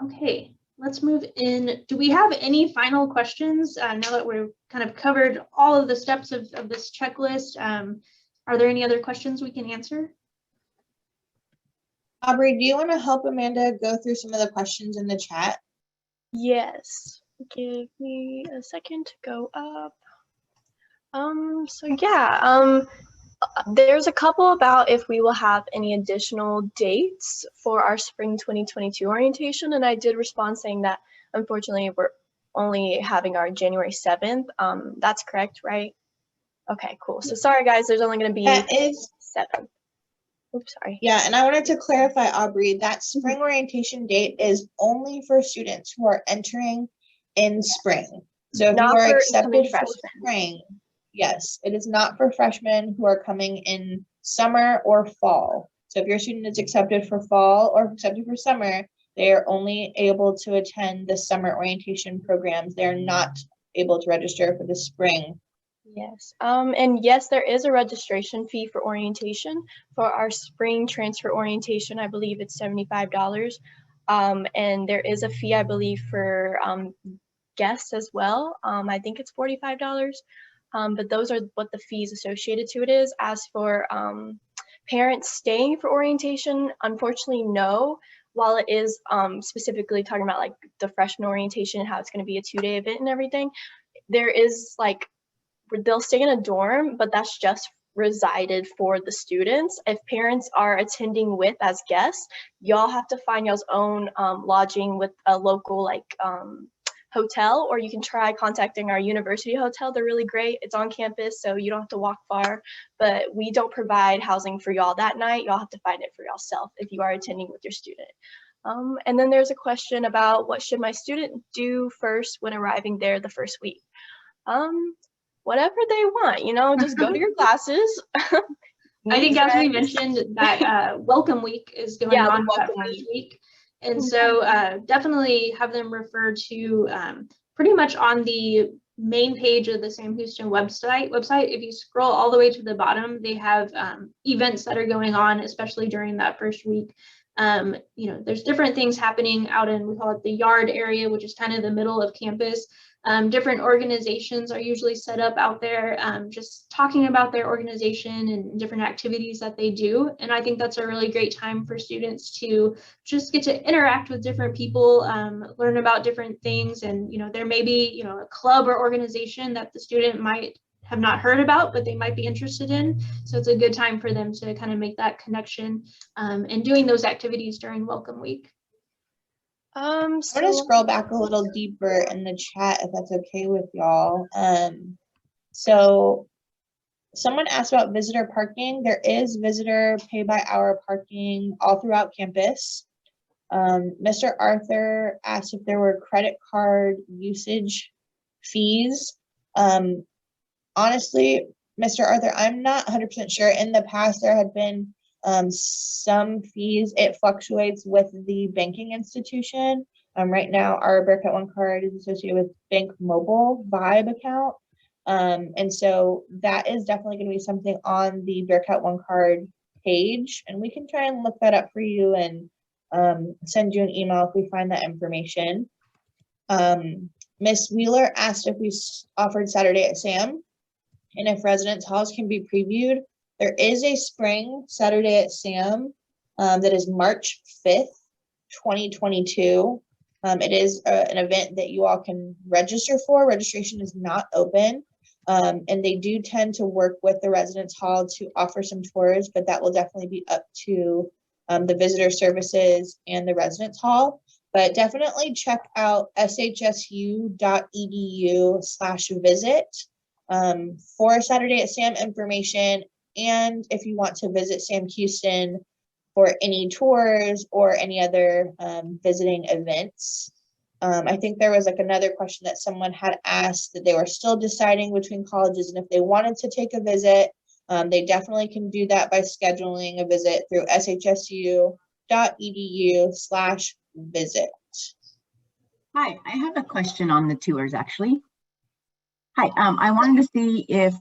Okay, let's move in. Do we have any final questions now that we've kind of covered all of the steps of this checklist? Are there any other questions we can answer? Aubrey, do you want to help Amanda go through some of the questions in the chat? Yes, give me a second to go up. So yeah, there's a couple about if we will have any additional dates for our spring 2022 orientation, and I did respond saying that unfortunately we're only having our January 7th. That's correct, right? Okay, cool. So sorry guys, there's only going to be That is 7. Oops, sorry. Yeah, and I wanted to clarify, Aubrey, that spring orientation date is only for students who are entering in spring. So if Not you are for accepted incoming for freshmen. spring, yes, it is not for freshmen who are coming in summer or fall. So if your student is accepted for fall or accepted for summer, they are only able to attend the summer orientation programs. They're not able to register for the spring. Yes, and yes, there is a registration fee for orientation. For our spring transfer orientation, I believe it's $75. And there is a fee, I believe, for guests as well. I think it's $45. But those are what the fees associated to it is. As for parents staying for orientation, unfortunately, no. While it is specifically talking about like the freshman orientation and how it's going to be a 2-day event and everything, there is like, they'll stay in a dorm, but that's just resided for the students. If parents are attending with as guests, y'all have to find y'all's own lodging with a local hotel, or you can try contacting our university hotel. They're really great. It's on campus, so you don't have to walk far, but we don't provide housing for y'all that night. Y'all have to find it for yourself if you are attending with your student. And then there's a question about what should my student do first when arriving there the first week? Whatever they want, just go to your classes. I think as we mentioned that welcome week is going on that first week. And so definitely have them refer to pretty much on the main page of the Sam Houston website. If you scroll all the way to the bottom, they have events that are going on, especially during that first week. There's different things happening out in, we call it the yard area, which is kind of the middle of campus. Different organizations are usually set up out there, just talking about their organization and different activities that they do. And I think that's a really great time for students to just get to interact with different people, learn about different things. And, there may be, a club or organization that the student might have not heard about, but they might be interested in. So it's a good time for them to kind of make that connection and doing those activities during Welcome Week. I'm gonna scroll back a little deeper in the chat if that's okay with y'all. So someone asked about visitor parking. There is visitor pay by hour parking all throughout campus. Mr. Arthur asked if there were credit card usage fees. Honestly, Mr. Arthur, I'm not 100% sure. In the past, there had been some fees. It fluctuates with the banking institution. Right now, our Bearcat One card is associated with Bank Mobile Vibe account. And so that is definitely going to be something on the Bearcat One card page. And we can try and look that up for you and send you an email if we find that information. Miss Wheeler asked if we offered Saturday at Sam and if residence halls can be previewed. There is a spring Saturday at Sam that is March 5th, 2022. It is an event that you all can register for. Registration is not open. And they do tend to work with the residence hall to offer some tours, but that will definitely be up to the visitor services and the residence hall. But definitely check out shsu.edu/visit for Saturday at Sam information. And if you want to visit Sam Houston for any tours or any other visiting events. I think there was like another question that someone had asked that they were still deciding between colleges and if they wanted to take a visit. They definitely can do that by scheduling a visit through shsu.edu/visit. Hi, I have a question on the tours actually. Hi, I wanted to see if,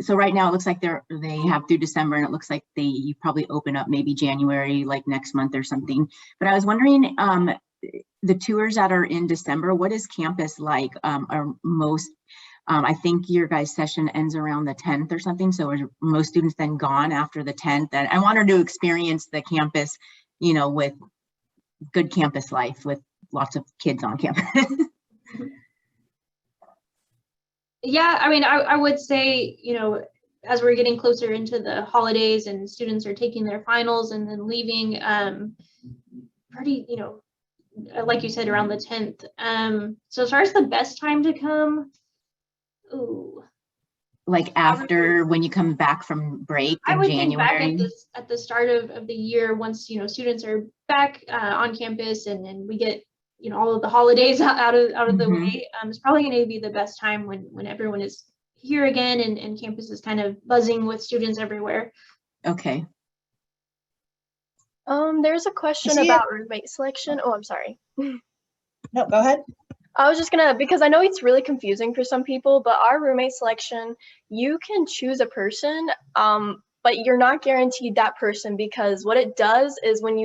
so right now it looks like they have through December and it looks like you probably open up maybe January, like next month or something. But I was wondering, the tours that are in December, what is campus like? Are most, I think your guys' session ends around the 10th or something. So are most students then gone after the 10th? And I wanted to experience the campus, you know, with good campus life with lots of kids on campus. Yeah, I mean, I would say, you know, as we're getting closer into the holidays and students are taking their finals and then leaving, pretty, you know, like you said, around the 10th. So as far as the best time to come, ooh. Like after when you come back from break in I would January? think back at the start of the year, once, you know, students are back on campus and we get, you know, all of the holidays out of the way, it's probably going to be the best time when everyone is here again and campus is kind of buzzing with students everywhere. Okay. There's a question about roommate selection. Oh, I'm sorry. No, go ahead. I was just gonna, because I know it's really confusing for some people, but our roommate selection, you can choose a person, but you're not guaranteed that person, because what it does is when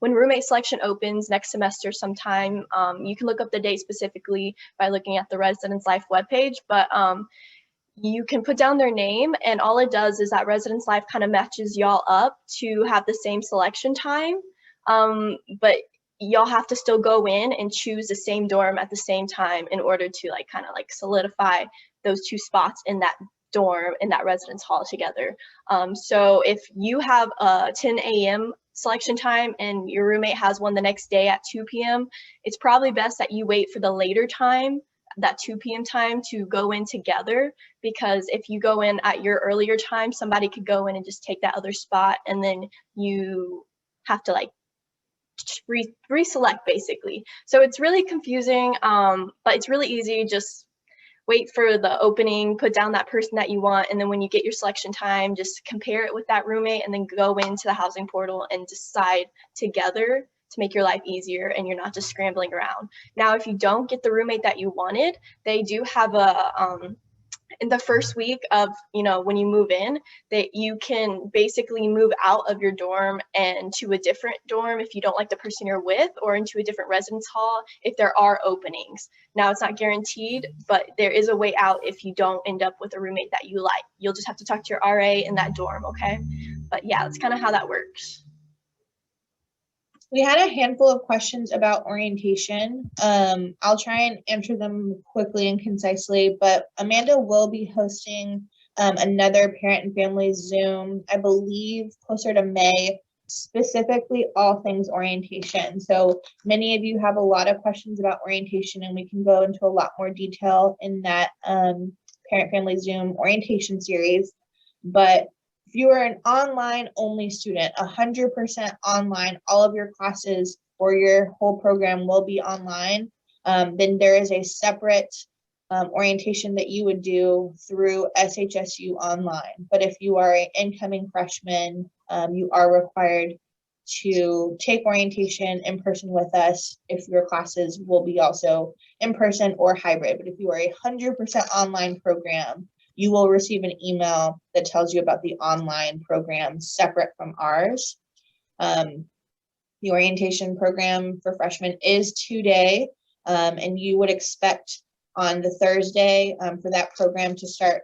roommate selection opens next semester sometime, you can look up the date specifically by looking at the Residence Life webpage, but you can put down their name, and all it does is that Residence Life kind of matches y'all up to have the same selection time, but y'all have to still go in and choose the same dorm at the same time in order to kind of solidify those two spots in that dorm, in that residence hall together. So if you have a 10 a.m. selection time and your roommate has one the next day at 2 p.m., it's probably best that you wait for the later time, that 2 p.m. time, to go in together, because if you go in at your earlier time, somebody could go in and just take that other spot, and then you have to reselect basically. So it's really confusing, but it's really easy. Just wait for the opening, put down that person that you want, and then when you get your selection time, just compare it with that roommate and then go into the housing portal and decide together to make your life easier and you're not just scrambling around. Now, if you don't get the roommate that you wanted, they do have a in the first week of, when you move in, that you can basically move out of your dorm and to a different dorm if you don't like the person you're with, or into a different residence hall if there are openings. Now, it's not guaranteed, but there is a way out if you don't end up with a roommate that you like. You'll just have to talk to your RA in that dorm, okay? But yeah, that's kind of how that works. We had a handful of questions about orientation. I'll try and answer them quickly and concisely, but Amanda will be hosting another parent and family Zoom, I believe closer to May, specifically all things orientation. So many of you have a lot of questions about orientation, and we can go into a lot more detail in that parent family Zoom orientation series. But if you are an online only student, 100% online, all of your classes or your whole program will be online, then there is a separate orientation that you would do through SHSU online. But if you are an incoming freshman, you are required to take orientation in person with us if your classes will be also in person or hybrid. But if you are a 100% online program, you will receive an email that tells you about the online program separate from ours. The orientation program for freshmen is 2-day, and you would expect on the Thursday for that program to start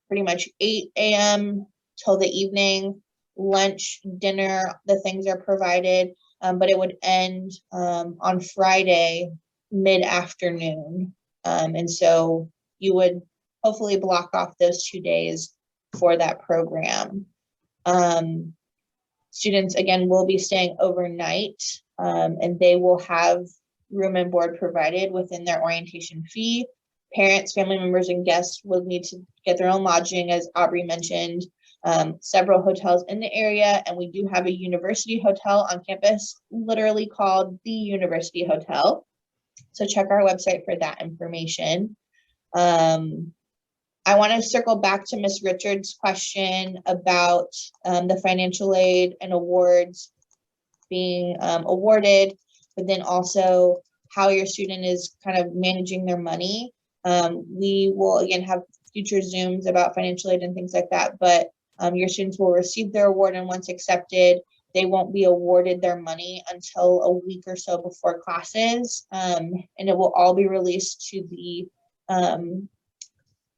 pretty much 8 a.m. till the evening. Lunch, dinner, the things are provided, but it would end on Friday mid-afternoon. And so you would hopefully block off those 2 days for that program. Students, again, will be staying overnight, and they will have room and board provided within their orientation fee. Parents, family members, and guests will need to get their own lodging, as Aubrey mentioned. Several hotels in the area, and we do have a university hotel on campus, literally called the University Hotel. So check our website for that information. I want to circle back to Ms. Richards' question about the financial aid and awards being awarded, but then also how your student is kind of managing their money. We will again have future Zooms about financial aid and things like that, but your students will receive their award, and once accepted, they won't be awarded their money until a week or so before classes, and it will all be released to the,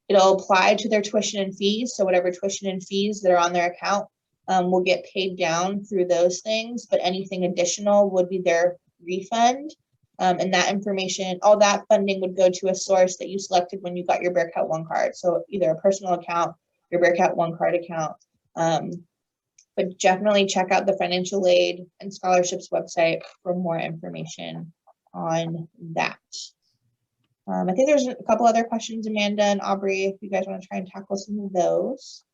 it'll apply to their tuition and fees. So whatever tuition and fees that are on their account will get paid down through those things, but anything additional would be their refund. And that information, all that funding would go to a source that you selected when you got your Bearcat One card. So either a personal account, your Bearcat One card account. But definitely check out the financial aid and scholarships website for more information on that. I think there's a couple other questions, Amanda and Aubrey, if you guys want to try and tackle some of those.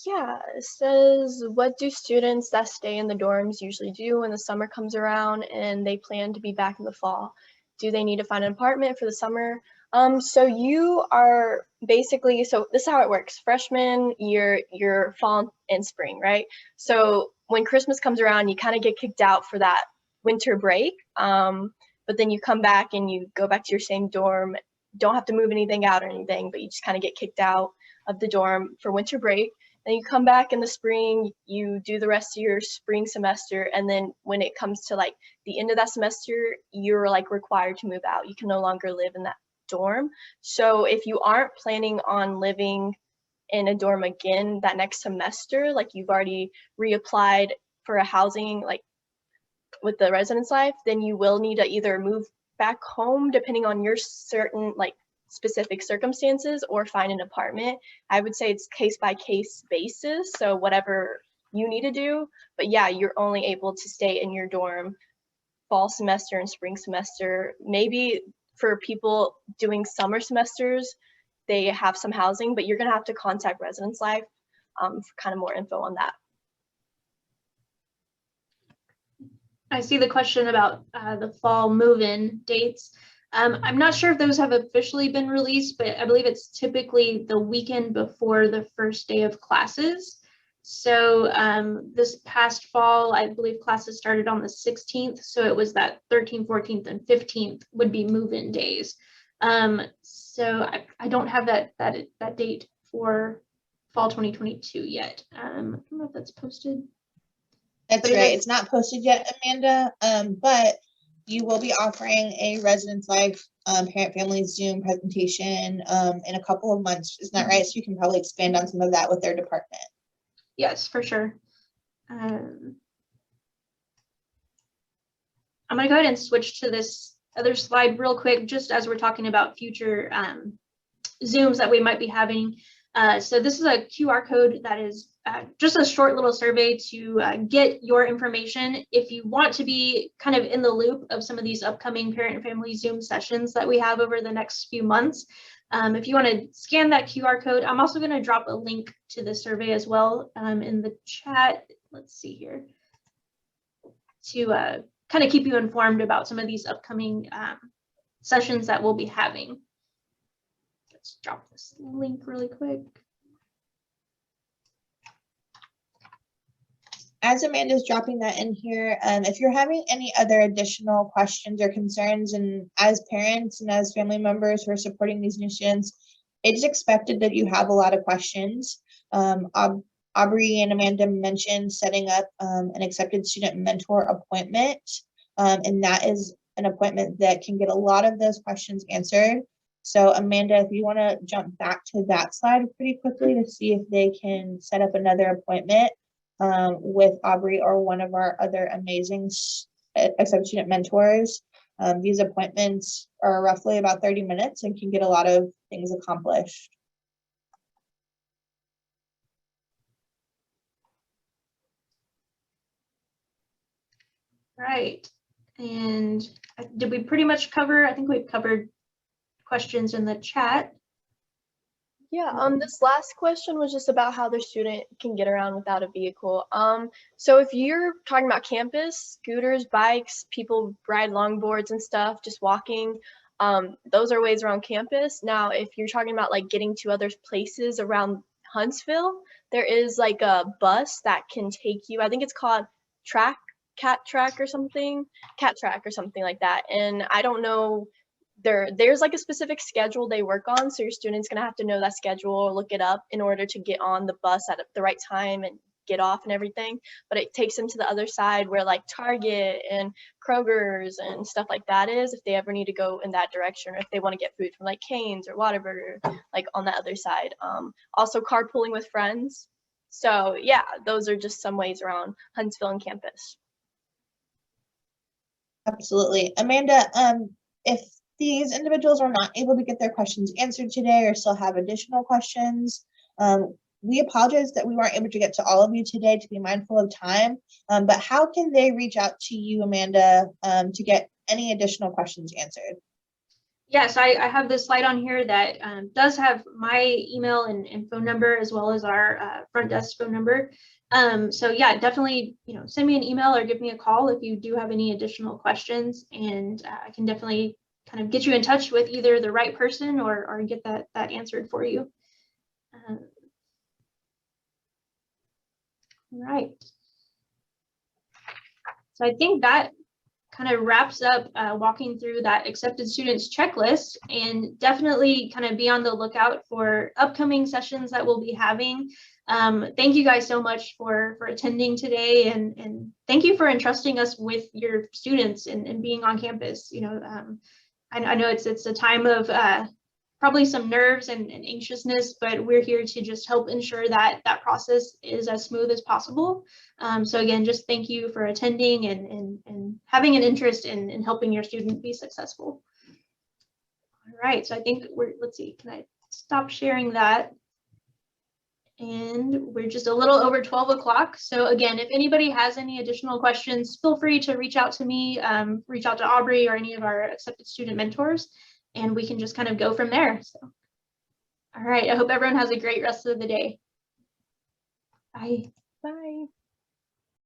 Yeah, it says, what do students that stay in the dorms usually do when the summer comes around and they plan to be back in the fall? Do they need to find an apartment for the summer? So you are basically, so this is how it works. Freshman year, your fall and spring, right? So when Christmas comes around, you kind of get kicked out for that winter break. But then you come back and you go back to your same dorm, don't have to move anything out or anything, but you just kind of get kicked out of the dorm for winter break. And you come back in the spring, you do the rest of your spring semester, and then when it comes to like the end of that semester, you're like required to move out. You can no longer live in that dorm. So if you aren't planning on living in a dorm again that next semester, like you've already reapplied for a housing like with the residence life, then you will need to either move back home depending on your certain like specific circumstances, or find an apartment. I would say it's case by case basis, so whatever you need to do. But yeah, you're only able to stay in your dorm fall semester and spring semester. Maybe for people doing summer semesters, they have some housing, but you're gonna have to contact Residence Life for kind of more info on that. I see the question about the fall move-in dates. I'm not sure if those have officially been released, but I believe it's typically the weekend before the first day of classes. So this past fall, I believe classes started on the 16th. So it was that 13th, 14th, and 15th would be move-in days. So I don't have that date for fall 2022 yet. I don't know if that's posted. That's right. It's not posted yet, Amanda, but you will be offering a Residence Life parent family Zoom presentation in a couple of months. Isn't that right? So you can probably expand on some of that with their department. Yes, for sure. I'm going to go ahead and switch to this other slide real quick, just as we're talking about future Zooms that we might be having. So this is a QR code that is just a short little survey to get your information. If you want to be kind of in the loop of some of these upcoming parent and family Zoom sessions that we have over the next few months, if you want to scan that QR code, I'm also going to drop a link to the survey as well in the chat. Let's see here, to kind of keep you informed about some of these upcoming sessions that we'll be having. Let's drop this link really quick. As Amanda's dropping that in here, if you're having any other additional questions or concerns, and as parents and as family members who are supporting these new students, it's expected that you have a lot of questions. Aubrey and Amanda mentioned setting up an accepted student mentor appointment, and that is an appointment that can get a lot of those questions answered. So Amanda, if you want to jump back to that slide pretty quickly to see if they can set up another appointment with Aubrey or one of our other amazing accepted student mentors. These appointments are roughly about 30 minutes and can get a lot of things accomplished. Right. And did we pretty much cover, I think we've covered questions in the chat. Yeah, this last question was just about how the student can get around without a vehicle. So if you're talking about campus, scooters, bikes, people ride longboards and stuff, just walking, those are ways around campus. Now, if you're talking about like getting to other places around Huntsville, there is like a bus that can take you, I think it's called Cat Track or something like that. And I don't know, there's like a specific schedule they work on, so your student's gonna have to know that schedule or look it up in order to get on the bus at the right time and get off and everything. But it takes them to the other side where like Target and Kroger's and stuff like that is, if they ever need to go in that direction, or if they want to get food from like Cane's or Whataburger, like on the other side. Also carpooling with friends. So yeah, those are just some ways around Huntsville and campus. Absolutely. Amanda, if these individuals are not able to get their questions answered today or still have additional questions, we apologize that we weren't able to get to all of you today, to be mindful of time, but how can they reach out to you, Amanda, to get any additional questions answered? Yes, I have this slide on here that does have my email and phone number, as well as our front desk phone number. So yeah, definitely, send me an email or give me a call if you do have any additional questions, and I can definitely kind of get you in touch with either the right person or get that answered for you. All right. So I think that kind of wraps up walking through that accepted students checklist, and definitely kind of be on the lookout for upcoming sessions that we'll be having. Thank you guys so much for attending today, and thank you for entrusting us with your students and being on campus. I know it's a time of probably some nerves and anxiousness, but we're here to just help ensure that that process is as smooth as possible. So again, just thank you for attending and having an interest in helping your student be successful. All right, so I think let's see, can I stop sharing that? And we're just a little over 12 o'clock. So again, if anybody has any additional questions, feel free to reach out to me, reach out to Aubrey or any of our accepted student mentors, and we can just kind of go from there. So, all right, I hope everyone has a great rest of the day. Bye. Bye.